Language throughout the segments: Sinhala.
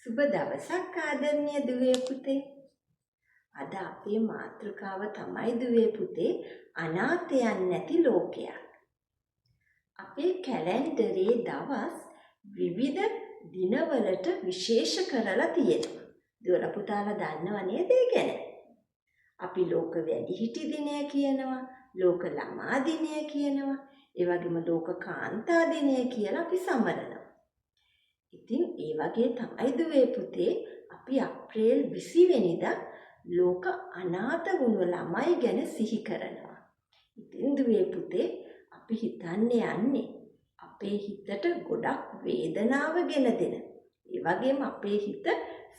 සුබ දවසක් ආදරණීය දුවේ පුතේ. අද අපේ මාතෘකාව තමයි දුවේ පුතේ අනාථයන් නැති ලෝකයක්. අපේ කැලෙන්ඩරේ දවස් විවිධ දිනවලට විශේෂ කරලා තියෙනවා. දුවලා පුතාලා දන්නව නේද ඒ ගැන? අපි ලෝක වැඩිහිටි දිනය කියනවා, ලෝක ළමා දිනය කියනවා, ඒ වගේම ලෝක කාන්තා දිනය කියලා අපි සමරනවා. ඉතින් ඒ වගේ තමයි දුවේ පුතේ අපි අප්‍රේල් 20 වෙනිදා ලෝක අනාථ වුණු ළමයි ගැන සිහි කරනවා. ඉතින් දුවේ පුතේ අපි හිතන්නේ යන්නේ අපේ හිතට ගොඩක් වේදනාව ගෙන දෙන, ඒ වගේම අපේ හිත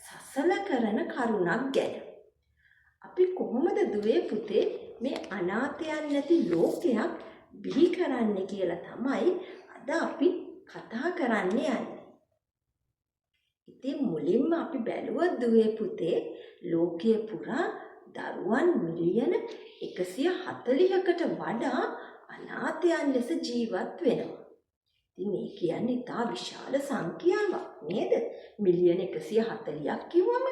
සසල කරන කරුණක් ගැන. අපි කොහොමද දුවේ පුතේ මේ අනාථයන් නැති ලෝකයක් බිහි කරන්නේ කියලා තමයි අද අපි කතා කරන්න යන්නේ. ඉතින් මුලින්ම අපි බැලුවොත් දුවේ පුතේ ලෝකයේ පුරා දරුවන් මිලියන 140කට වඩා අනාථයන් ලෙස ජීවත් වෙනවා. ඉතින් මේ කියන්නේ ඉතා විශාල සංඛ්‍යාවක් නේද? මිලියන 140ක් කිව්වම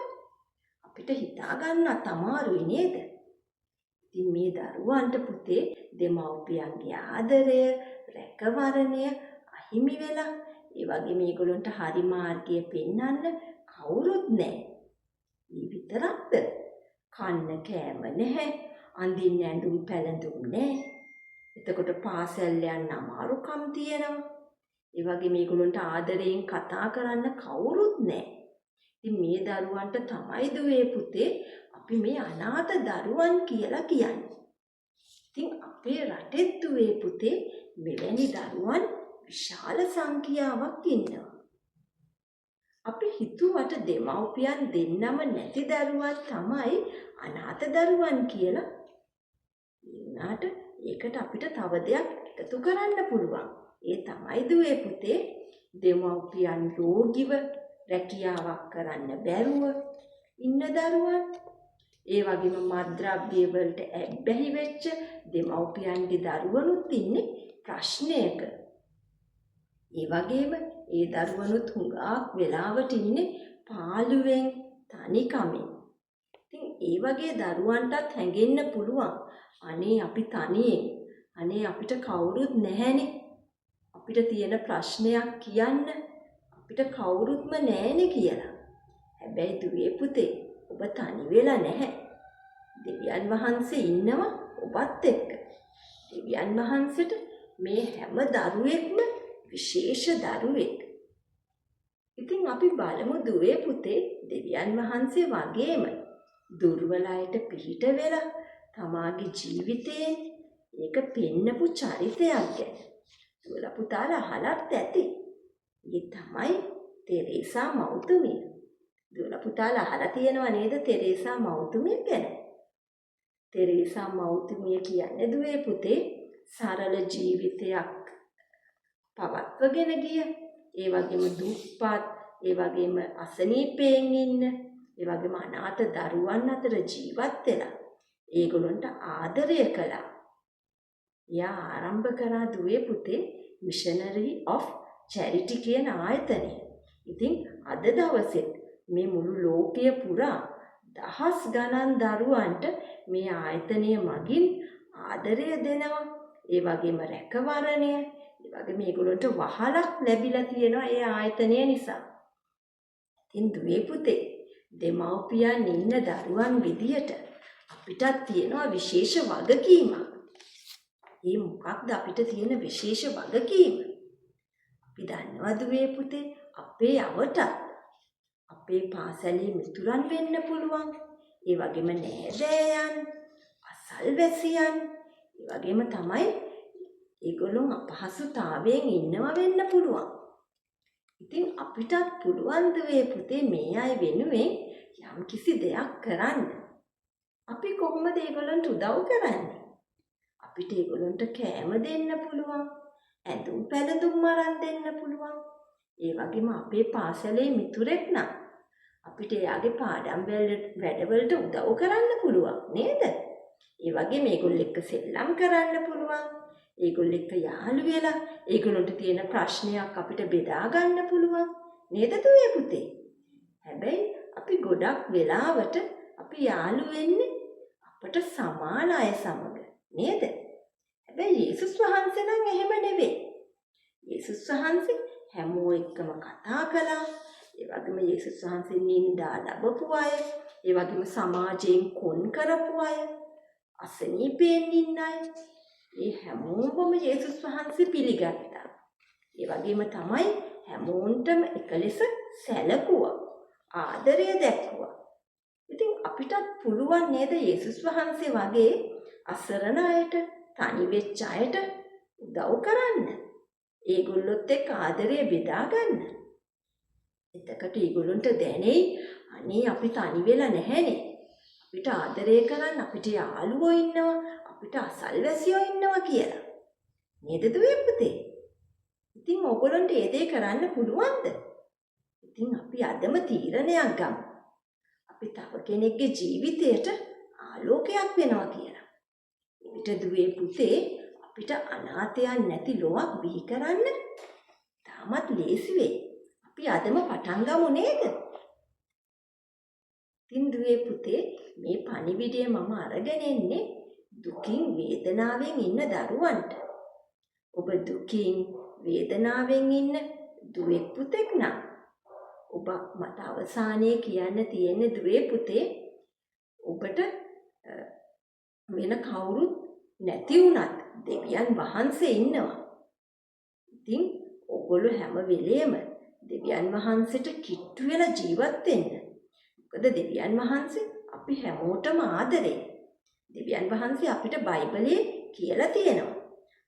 අපිට හිතා ගන්නත් අමාරුයි නේද? ඉතින් මේ දරුවන්ට පුතේ දෙමව්පියන්ගේ ආදරය, රැකවරණය අහිමි වෙලා, ඒ වගේ මේගොල්ලන්ට හරි මාර්ගය පෙන්වන්න කවුරුත් නැහැ. මේ විතරක්ද? කන්න කෑම නැහැ, අඳින්න ඇඳුම් පැළඳුම් නැහැ. එතකොට පාසල් යන්න අමාරුකම් තියෙනවා. ඒ වගේ මේගොල්ලන්ට ආදරයෙන් කතා කරන්න කවුරුත් නැහැ. ඉතින් මේ දරුවන්ට තමයි දුවේ පුතේ අපි මේ අනාථ දරුවන් කියලා කියන්නේ. ඉතින් අපේ රටේ දුවේ පුතේ මෙවැනි දරුවන් විශාල සංඛ්‍යාවක් ඉන්නවා. අපි හිතුවට දෙමව්පියන් දෙන්නම නැති දරුවන් තමයි අනාථ දරුවන් කියලා. ඊනාට ඒකට අපිට තව දෙයක් එකතු කරන්න පුළුවන්. ඒ තමයි දුවේ පුතේ දෙමව්පියන් රෝගීව රැකියාවක් කරන්න බැරුව ඉන්න දරුවන්. ඒ වගේම මත්ද්‍රව්‍ය වලට ඇබ්බැහි වෙච්ච දෙමව්පියන්ගේ දරුවනුත් ඉන්නේ ප්‍රශ්නයක. ඒ වගේම ඒ දරුවනුත් හුඟක් වෙලාවට ඉන්නේ පාළුවෙන්, තනිකමින්. ඉතින් ඒ වගේ දරුවන්ටත් හැඟෙන්න පුළුවන් අනේ අපි තනියෙන්, අනේ අපිට කවුරුත් නැහැනේ, අපිට තියෙන ප්‍රශ්නයක් කියන්න අපිට කවුරුත්ම නැහැනේ කියලා. හැබැයි දුවේ පුතේ ඔබ තනි වෙලා නැහැ. දෙවියන් වහන්සේ ඉන්නවා ඔබත් එක්ක. දෙවියන් වහන්සේට මේ හැම දරුවෙක්ම විශේෂ දරුවෙක්. ඉතින් අපි බලමු දුවේ පුතේ දෙවියන් වහන්සේ වගේම දුර්වල අයට පිහිට වෙලා තමාගේ ජීවිතයෙන් ඒක පෙන්නපු චරිතයක් ගැන දුවලා පුතාලා අහලත් ඇති. ඒ තමයි තෙරේසා මෞතුමිය. දුවලා පුතාලා අහලා තියෙනව නේද තෙරේසා මෞතුමිය ගැන? තෙරේසා මෞතුමිය කියන්නේ දුවේ පුතේ සරල ජීවිතයක් පවත්වගෙන ගිය, ඒ වගේම දුප්පත්, ඒ වගේම අසනීපයෙන් ඉන්න, ඒ වගේම අනාථ දරුවන් අතර ජීවත් වෙලා ඒගොල්ලන්ට ආදරය කළා. එයා ආරම්භ කරා දුවේ පුතේ මිෂනරි ඔෆ් චැරිටි කියන ආයතනය. ඉතින් අද දවසේ මේ මුළු ලෝකය පුරා දහස් ගණන් දරුවන්ට මේ ආයතනය මගින් ආදරය දෙනවා. ඒ වගේම රැකවරණය, ඒ වගේ මේගොල්ලන්ට වහලක් ලැබිලා තියෙනවා ඒ ආයතනය නිසා. ඉතින් දුවේ පුතේ දෙමව්පියන් ඉන්න දරුවන් විදියට අපිටත් තියෙනවා විශේෂ වගකීමක්. ඒ මොකක්ද අපිට තියෙන විශේෂ වගකීම? අපි දන්නවා දුවේ පුතේ අපේ යවට අපේ පාසලේ මිතුරන් වෙන්න පුළුවන්. ඒ වගේම නෑදෑයන්, අසල්වැසියන්, ඒ වගේම තමයි ඒගොල්ලෝ අපහසුතාවයෙන් ඉන්නව වෙන්න පුළුවන්. ඉතින් අපිටත් පුළුවන් දුවේ පුතේ මේ අය වෙනුවෙන් යම් කිසි දෙයක් කරන්න. අපි කොහොමද ඒගොල්ලන්ට උදව් කරන්නේ? අපිට ඒගොල්ලන්ට කෑම දෙන්න පුළුවන්, ඇඳුම් පැළඳුම් අරන් දෙන්න පුළුවන්. ඒ වගේම අපේ පාසලේ මිතුරෙක් නම් අපිට එයාගේ පාඩම් වැඩවලට උදව් කරන්න පුළුවන් නේද? ඒ වගේ මේගොල්ලෝ එක්ක සෙල්ලම් කරන්න පුළුවන්. ඒගොල්ලෝ එක්ක යාළු වෙලා ඒගොල්ලන්ට තියෙන ප්‍රශ්නයක් අපිට බෙදා ගන්න පුළුවන් නේද දුවේ පුතේ? හැබැයි අපි ගොඩක් වෙලාවට අපි යාළු වෙන්නේ අපට සමාන අය සමග නේද? හැබැයි යේසුස් වහන්සේ නම් එහෙම නෙවෙයි. යේසුස් වහන්සේ හැමෝ එක්කම කතා කළා. ඒ වගේම යේසුස් වහන්සේ නින්දා ලැබපු අය, ඒ වගේම සමාජයෙන් කොන් කරපු අය, අසනීපයෙන් ඉන්න අය, ඒ හැමෝම යේසුස් වහන්සේ පිළිගත්තා. ඒ වගේම තමයි හැමෝන්ටම එක ලෙස සැලකුවා, ආදරය දැක්වුවා. ඉතින් අපිටත් පුළුවන් නේද යේසුස් වහන්සේ වගේ අසරණ අයට, තනි වෙච්ච අයට උදව් කරන්න. ඒගොල්ලොත් එක්ක ආදරය බෙදා ගන්න. එතකොට ඒගොල්ලන්ට දැනෙයි අනේ අපි තනි වෙලා නැහැනේ. අපිට ආදරය කරන්න අපිට යාළුවෝ ඉන්නවා, අපිට අසල්වැසියෝ ඉන්නවා කියලා. නේද දුවේ පුතේ? ඉතින් ඕගොල්ලන්ට ඒ දේ කරන්න පුළුවන්ද? ඉතින් අපි අදම තීරණයක් ගමු. අපි තව කෙනෙක්ගේ ජීවිතයට ආලෝකයක් වෙනවා කියලා. ඒකට දුවේ පුතේ අපිට අනාථයන් නැති ලොවක් බිහි කරන්න තාමත් ලේසි වෙයි. අපි අදම පටන් ගමු නේද? ඉතින් දුවේ පුතේ මේ පණිවිඩය මම අරගෙන එන්නේ දුකින් වේදනාවෙන් ඉන්න දරුවන්ට. ඔබ දුකින් වේදනාවෙන් ඉන්න දුවෙක් පුතෙක් නම් ඔබ මට අවසානයේ කියන්න තියෙන්නේ දුවේ පුතේ ඔබට වෙන කවුරුත් නැති වුණත් දෙවියන් වහන්සේ ඉන්නවා. ඉතින් ඔයගොල්ලෝ හැම වෙලේම දෙවියන් වහන්සේට කිට්ටු වෙලා ජීවත් වෙන්න. මොකද දෙවියන් වහන්සේ අපි හැමෝටම ආදරේ. දෙවියන් වහන්සේ අපිට බයිබලයේ කියලා තියෙනවා.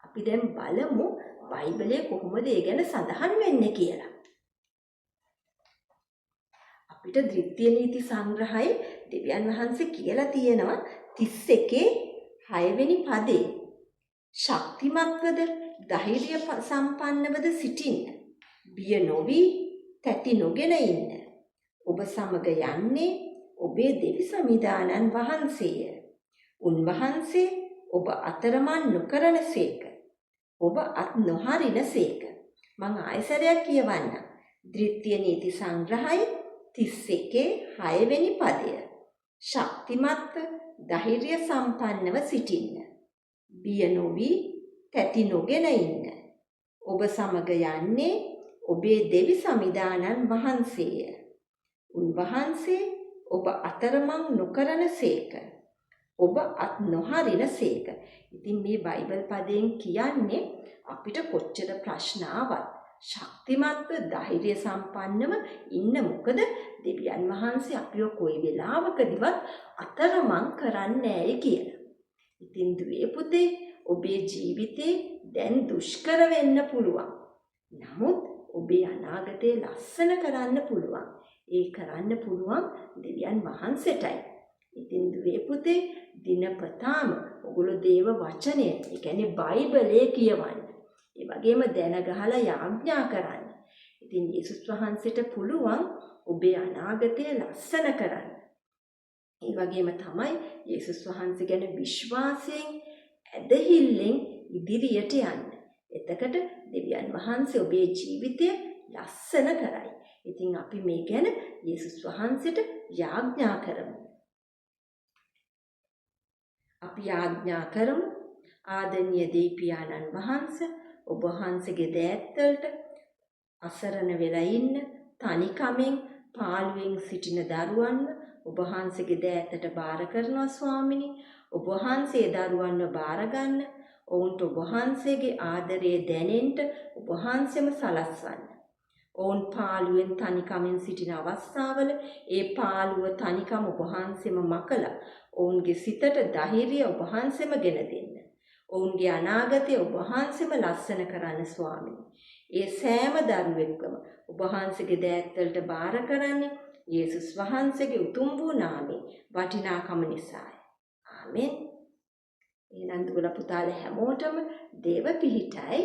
අපි දැන් බලමු බයිබලයේ කොහොමද ඒ ගැන සඳහන් වෙන්නේ කියලා. අපිට ද්විතීය නීති සංග්‍රහයේ දෙවියන් වහන්සේ කියලා තියෙනවා 31 වෙනි පදේ. ශක්තිමත්වද ධෛර්ය සම්පන්නවද සිටින්න. බිය නොවි තැති නොගෙන ඉන්න. ඔබ සමග යන්නේ ඔබේ දෙවි සමිදානන් වහන්සේය. උන්වහන්සේ ඔබ අතරමං නොකරන සේක. ඔබ අත් නොහරින සේක. මං ආයසරයක් කියවන්න. ද්විතීය නීති සංග්‍රහයේ 31 වෙනි පදය. ශක්තිමත්ව ධෛර්ය සම්පන්නව සිටින්න. බිය නොවි තැති නොගෙන ඉන්න. ඔබ සමග යන්නේ ඔබේ දෙවි සමිදානන් වහන්සේය. උන්වහන්සේ ඔබ අතරමං නොකරන සේක. ඔබ අත් නොහරින සේක. ඉතින් මේ බයිබල් පදයෙන් කියන්නේ අපිට කොච්චර ප්‍රශ්න ආවත් ශක්තිමත්ව ධෛර්ය සම්පන්නව ඉන්න. මොකද දෙවියන් වහන්සේ අපිව කොයි වෙලාවකදීවත් අතරමං කරන්නේ නැහැ කියලා. ඉතින් දුවේ පුතේ ඔබේ ජීවිතේ දැන් දුෂ්කර වෙන්න පුළුවන්. නමුත් ඔබේ අනාගතේ ලස්සන කරන්න පුළුවන්. ඒ කරන්න පුළුවන් දෙවියන් වහන්සේටයි. ඉතින් දුවේ පුතේ දිනපතාම ඔගොල්ලෝ දේව වචනය, ඒ කියන්නේ බයිබලයේ කියවන්න. ඒ වගේම දැන ගහලා යාඥා කරන්න. ඉතින් යේසුස් වහන්සේට පුළුවන් ඔබේ අනාගතය ලස්සන කරන්න. ඒ වගේම තමයි යේසුස් වහන්සේ ගැන විශ්වාසයෙන් ඇදහිල්ලෙන් ඉදිරියට යන්න. එතකොට දෙවියන් වහන්සේ ඔබේ ජීවිතය ලස්සන කරයි. ඉතින් අපි මේ ගැන යේසුස් වහන්සේට යාඥා කරමු. අපි යාඥා කරමු. ආදරණීය දෙවියන්න් වහන්සේ ඔබ වහන්සේගේ දෑත්වලට අසරණ වෙලා ඉන්න තනිකමෙන් පාළුවෙන් සිටින දරුවන්ව ඔබ වහන්සේගේ දෑතට බාර කරනවා ස්වාමිනී. ඔබ වහන්සේ දරුවන්ව බාර ගන්න. ඔවුන්ට ඔබ වහන්සේගේ ආදරය දැනෙන්න ඔබ වහන්සේම සලස්වන්න. ඔවුන් පාළුවෙන් තනිකමෙන් සිටින අවස්ථාවල ඒ පාළුව තනිකම ඔබ වහන්සේම මකලා ඔවුන්ගේ සිතට ධෛර්යය ඔබ වහන්සේම ගෙන දෙන්න. ඔවුන්ගේ අනාගතය ඔබ වහන්සේම ලස්සන කරන්න ස්වාමීනි. ඒ සෑම දරුවෙක්වම ඔබ වහන්සේගේ දෑත්වලට බාර කරන්නේ යේසුස් වහන්සේගේ උතුම් වූ නාමයේ වටිනාකම නිසායි. ආමෙන්. එහෙනම් දුවලා පුතාලා හැමෝටම දේව පිහිටයි.